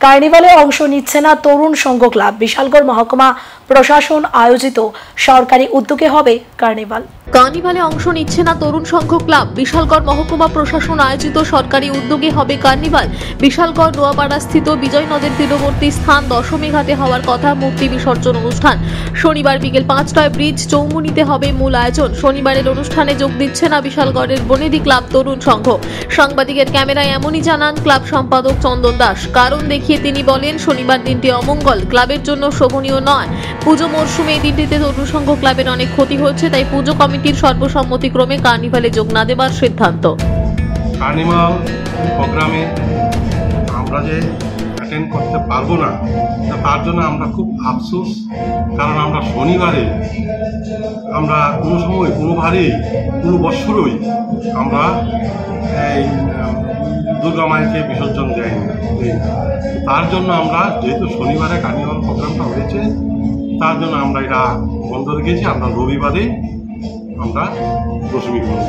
কার্নিভালে অংশ নিচ্ছে না তরুণ সংঘ ক্লাব। বিশালগড় মহকুমা প্রশাসন আয়োজিত সরকারি উদ্যোগে হবে কার্নিভাল। কার্নিভালে অংশ নিচ্ছে না তরুণ সংঘ ক্লাব। বিশালগড় মহকুমা প্রশাসন আয়োজিত সরকারি উদ্যোগে হবে কার্নিভাল। বিশালগড় নোয়াপাড়া স্থিত বিজয় নদের তীরবর্তী স্থান দশমী ঘাটে হওয়ার কথা মূর্তি বিসর্জন অনুষ্ঠান। শনিবার বিকেল 5টায় ব্রিজ চৌমুনিতে হবে মূল আয়োজন। শনিবারের অনুষ্ঠানে যোগ দিচ্ছে না বিশালগড়ের বনেদি ক্লাব তরুণ সংঘ। সাংবাদিকের ক্যামেরায় এমনই জানান ক্লাব সম্পাদক চন্দন দাস। কারণ দেখিয়ে তিনি বলেন, শনিবার দিনটি অমঙ্গল, ক্লাবের জন্য শোভনীয় নয়। পুজো মরশুমে এই দিনটিতে তরুণ সংঘ ক্লাবের অনেক ক্ষতি হচ্ছে, তাই পুজো কমিটির সর্বসম্মতিক্রমে কার্নিভালে যোগ না দেবার সিদ্ধান্ত। কার্নিভাল প্রোগ্রামে আমরা যে অ্যাটেন্ড করতে পারবো না, তার জন্য আমরা খুব আফসোস। কারণ আমরা শনিবারে আমরা কোনো সময় কোনোবারেই কোনো বৎসরই আমরা এই দুর্গা মায়েকে বিসর্জন দেয়নি। তার জন্য আমরা যেহেতু শনিবারে কার্নিভাল প্রোগ্রামটা হয়েছে, তার জন্য আমরা এটা বন্ধ রেখেছি। আমরা রবিবারেই আমরা দশমী করব।